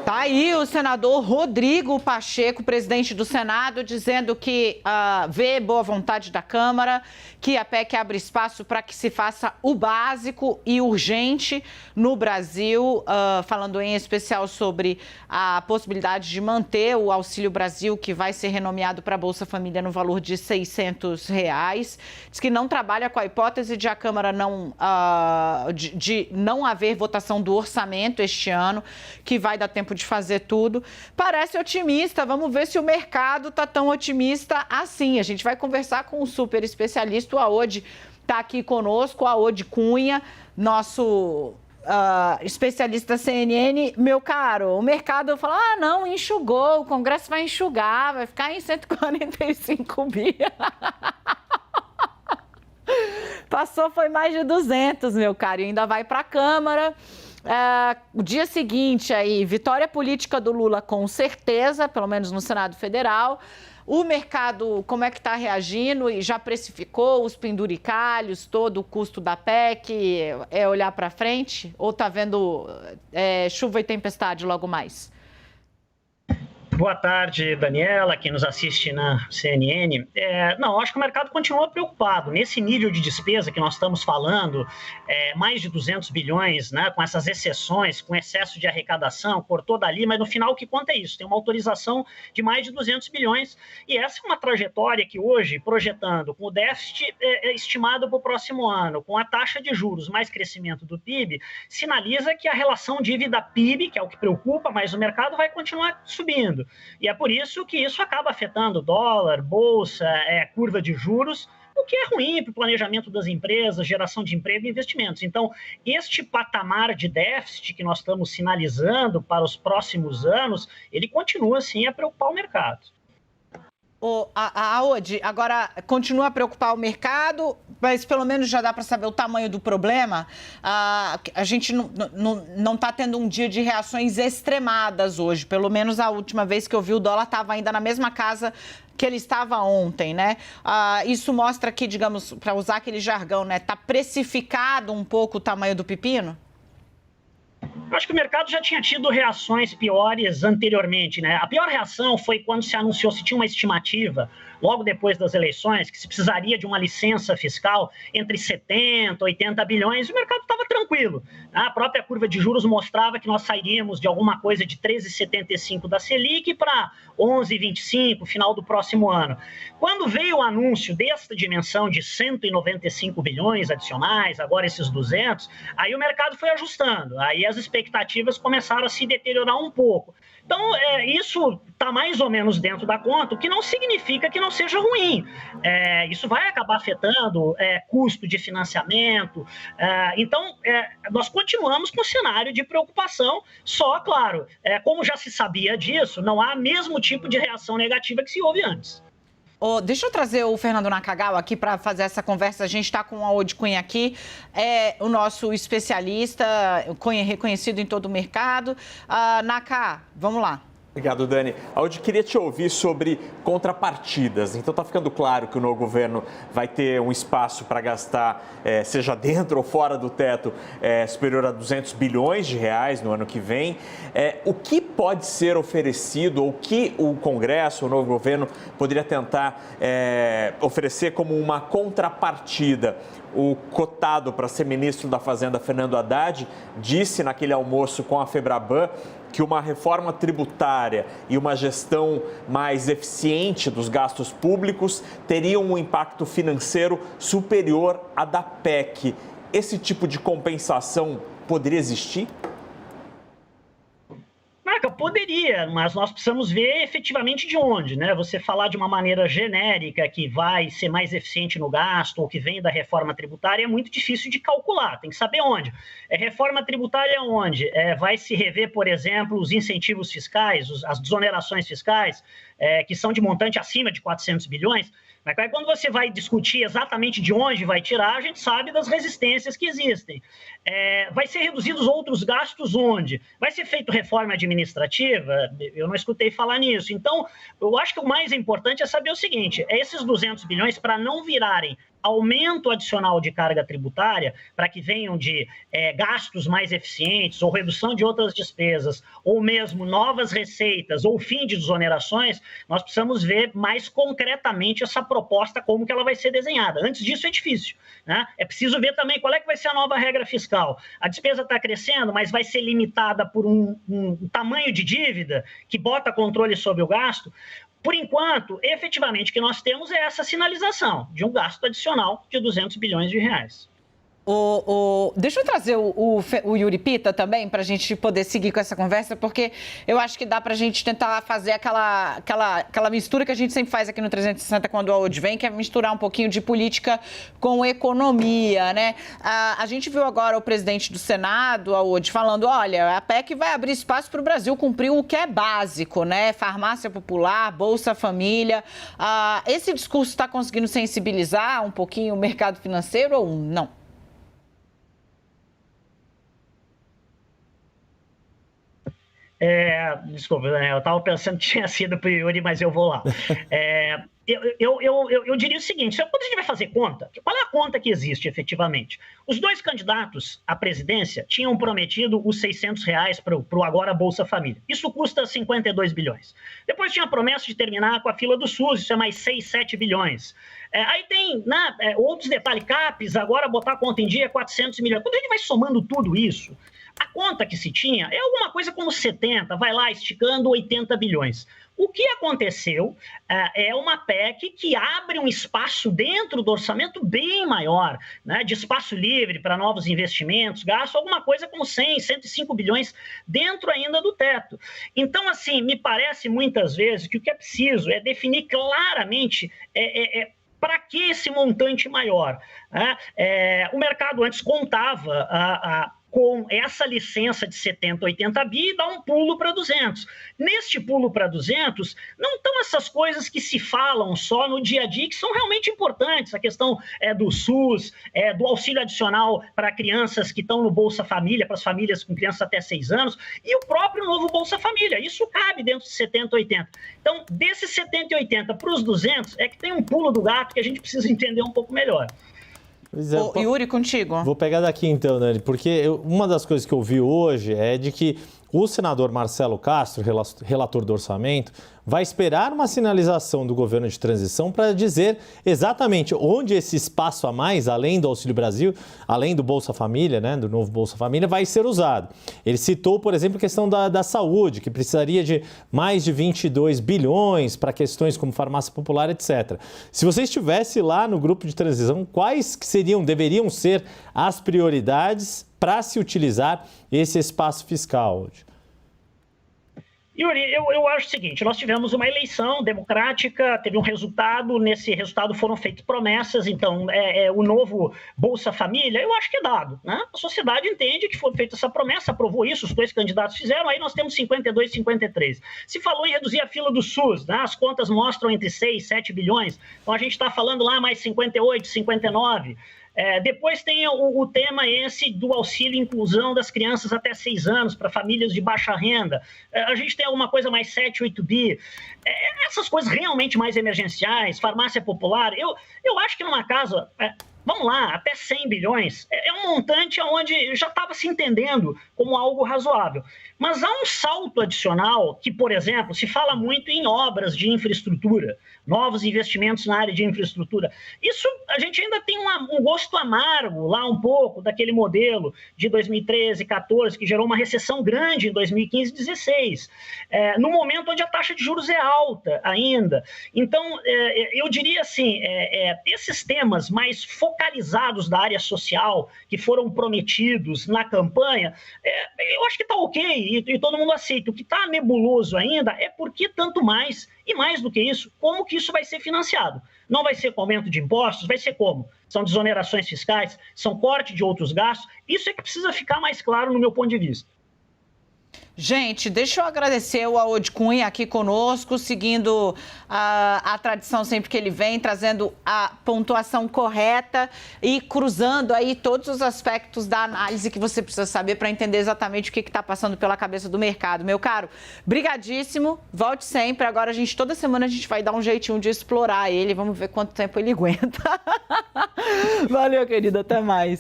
Tá aí o senador Rodrigo Pacheco, presidente do Senado, dizendo que vê boa vontade da Câmara, que a PEC abre espaço para que se faça o básico e urgente no Brasil, falando em especial sobre a possibilidade de manter o Auxílio Brasil, que vai ser renomeado para a Bolsa Família no valor de R$600. Diz que não trabalha com a hipótese de a Câmara de não haver votação do orçamento este ano, que vai dar tempo de fazer tudo. Parece otimista, vamos ver se o mercado está tão otimista assim. A gente vai conversar com um super especialista, o Aode está aqui conosco, o Aode Cunha, nosso especialista CNN. Meu caro, o mercado fala, não, enxugou, o Congresso vai enxugar, vai ficar em 145 bi. Passou, foi mais de 200, meu caro, e ainda vai para a Câmara. O dia seguinte aí, vitória política do Lula com certeza, pelo menos no Senado Federal. O mercado, como é que está reagindo? E já precificou os penduricalhos, todo o custo da PEC? É olhar para frente? Ou está vendo chuva e tempestade logo mais? Boa tarde, Daniela, quem nos assiste na CNN. Não, acho que o mercado continua preocupado. Nesse nível de despesa que nós estamos falando, mais de 200 bilhões, né, com essas exceções, com excesso de arrecadação, cortou dali, mas no final o que conta é isso, tem uma autorização de mais de 200 bilhões, e essa é uma trajetória que hoje, projetando com o déficit estimado para o próximo ano, com a taxa de juros mais crescimento do PIB, sinaliza que a relação dívida-PIB, que é o que preocupa, mas o mercado vai continuar subindo. E é por isso que isso acaba afetando dólar, bolsa, curva de juros, o que é ruim para o planejamento das empresas, geração de emprego e investimentos. Então, este patamar de déficit que nós estamos sinalizando para os próximos anos, ele continua, sim, a preocupar o mercado. A Aode, agora continua a preocupar o mercado, mas pelo menos já dá para saber o tamanho do problema. A gente não está tendo um dia de reações extremadas hoje. Pelo menos a última vez que eu vi, o dólar estava ainda na mesma casa que ele estava ontem, né? Isso mostra que, digamos, para usar aquele jargão, né? Está precificado um pouco o tamanho do pepino? Eu acho que o mercado já tinha tido reações piores anteriormente, né? A pior reação foi quando se anunciou, se tinha uma estimativa, logo depois das eleições, que se precisaria de uma licença fiscal entre 70 e 80 bilhões, e o mercado estava tranquilo. A própria curva de juros mostrava que nós sairíamos de alguma coisa de 13,75 da Selic para 11,25 final do próximo ano. Quando veio o anúncio desta dimensão de 195 bilhões adicionais, agora esses 200, aí o mercado foi ajustando, aí as expectativas começaram a se deteriorar um pouco. Então, isso está mais ou menos dentro da conta, o que não significa que não seja ruim. Isso vai acabar afetando custo de financiamento. Então, nós continuamos com o cenário de preocupação, só, claro, como já se sabia disso, não há mesmo tipo de reação negativa que se houve antes. Deixa eu trazer o Fernando Nakagawa aqui para fazer essa conversa. A gente está com o Aode Cunha aqui, o nosso especialista, Cunha reconhecido em todo o mercado. Naka, vamos lá. Obrigado, Dani. Aode, queria te ouvir sobre contrapartidas. Então, está ficando claro que o novo governo vai ter um espaço para gastar, seja dentro ou fora do teto, superior a 200 bilhões de reais no ano que vem. O que pode ser oferecido, ou o que o Congresso, o novo governo, poderia tentar oferecer como uma contrapartida? O cotado para ser ministro da Fazenda, Fernando Haddad, disse naquele almoço com a Febraban que uma reforma tributária e uma gestão mais eficiente dos gastos públicos teriam um impacto financeiro superior à da PEC. Esse tipo de compensação poderia existir? Poderia, mas nós precisamos ver efetivamente de onde, né? Você falar de uma maneira genérica que vai ser mais eficiente no gasto ou que vem da reforma tributária é muito difícil de calcular, tem que saber onde. Reforma tributária onde? Vai se rever, por exemplo, os incentivos fiscais, as desonerações fiscais, que são de montante acima de 400 bilhões, mas quando você vai discutir exatamente de onde vai tirar, a gente sabe das resistências que existem. Vai ser reduzidos outros gastos onde? Vai ser feita reforma administrativa? Eu não escutei falar nisso. Então, eu acho que o mais importante é saber o seguinte, esses 200 bilhões, para não virarem aumento adicional de carga tributária, para que venham de gastos mais eficientes, ou redução de outras despesas, ou mesmo novas receitas, ou fim de desonerações, nós precisamos ver mais concretamente essa proposta, como que ela vai ser desenhada. Antes disso é difícil, né? É preciso ver também qual é que vai ser a nova regra fiscal. A despesa está crescendo, mas vai ser limitada por um tamanho de dívida que bota controle sobre o gasto. Por enquanto, efetivamente, o que nós temos é essa sinalização de um gasto adicional de 200 bilhões de reais. Deixa eu trazer o Yuri Pita também, para a gente poder seguir com essa conversa, porque eu acho que dá para a gente tentar fazer aquela mistura que a gente sempre faz aqui no 360 quando a OD vem, que é misturar um pouquinho de política com economia, né? A gente viu agora o presidente do Senado, a OD, falando, olha, a PEC vai abrir espaço para o Brasil cumprir o que é básico, né? Farmácia popular, Bolsa Família. Esse discurso está conseguindo sensibilizar um pouquinho o mercado financeiro ou não? Desculpa, eu estava pensando que tinha sido para o Yuri, mas eu vou lá. Eu diria o seguinte, quando a gente vai fazer conta, qual é a conta que existe efetivamente? Os dois candidatos à presidência tinham prometido os R$600 para o agora Bolsa Família. Isso custa 52 bilhões. Depois tinha a promessa de terminar com a fila do SUS, isso é mais 6, 7 bilhões. Aí tem outros detalhes, CAPES, agora botar a conta em dia 400 milhões. Quando a gente vai somando tudo isso, a conta que se tinha é alguma coisa como 70, vai lá esticando 80 bilhões. O que aconteceu é uma PEC que abre um espaço dentro do orçamento bem maior, né, de espaço livre para novos investimentos, gasto, alguma coisa como 100, 105 bilhões dentro ainda do teto. Então, assim, me parece muitas vezes que o que é preciso é definir claramente para que esse montante maior, né? O mercado antes contava com essa licença de 70, 80 bi e dá um pulo para 200. Neste pulo para 200, não estão essas coisas que se falam só no dia a dia, que são realmente importantes. A questão do SUS, do auxílio adicional para crianças que estão no Bolsa Família, para as famílias com crianças até 6 anos, e o próprio novo Bolsa Família. Isso cabe dentro de 70, 80. Então, desses 70 e 80 para os 200, é que tem um pulo do gato que a gente precisa entender um pouco melhor. Yuri, contigo. Vou pegar daqui então, Nani, porque uma das coisas que eu vi hoje é de que o senador Marcelo Castro, relator do orçamento, vai esperar uma sinalização do governo de transição para dizer exatamente onde esse espaço a mais, além do Auxílio Brasil, além do Bolsa Família, né, do novo Bolsa Família, vai ser usado. Ele citou, por exemplo, a questão da saúde, que precisaria de mais de 22 bilhões para questões como farmácia popular, etc. Se você estivesse lá no grupo de transição, quais deveriam ser as prioridades para se utilizar esse espaço fiscal? Yuri, eu acho o seguinte, nós tivemos uma eleição democrática, teve um resultado, nesse resultado foram feitas promessas, então o novo Bolsa Família, eu acho que é dado, né? A sociedade entende que foi feita essa promessa, aprovou isso, os dois candidatos fizeram, aí nós temos 52, 53. Se falou em reduzir a fila do SUS, né? As contas mostram entre 6 e 7 bilhões, então a gente está falando lá mais 58, 59. Depois tem o tema esse do auxílio e inclusão das crianças até 6 anos para famílias de baixa renda. A gente tem alguma coisa mais 7, 8 bi. Essas coisas realmente mais emergenciais, farmácia popular. Eu acho que numa casa, vamos lá, até 100 bilhões, é um montante onde já estava se entendendo como algo razoável. Mas há um salto adicional que, por exemplo, se fala muito em obras de infraestrutura, novos investimentos na área de infraestrutura. Isso a gente ainda tem um gosto amargo lá um pouco daquele modelo de 2013, 14, que gerou uma recessão grande em 2015 e 2016, no momento onde a taxa de juros é alta ainda. Então, eu diria assim, esses temas mais focalizados da área social, que foram prometidos na campanha, eu acho que está ok, e todo mundo aceita. O que está nebuloso ainda é porque tanto mais, e mais do que isso, como que isso vai ser financiado. Não vai ser com aumento de impostos, vai ser como? São desonerações fiscais, são corte de outros gastos. Isso é que precisa ficar mais claro no meu ponto de vista. Gente, deixa eu agradecer o Aod Cunha aqui conosco, seguindo a tradição sempre que ele vem, trazendo a pontuação correta e cruzando aí todos os aspectos da análise que você precisa saber para entender exatamente o que está passando pela cabeça do mercado. Meu caro, brigadíssimo, volte sempre. Agora, toda semana a gente vai dar um jeitinho de explorar ele, vamos ver quanto tempo ele aguenta. Valeu, querida, até mais.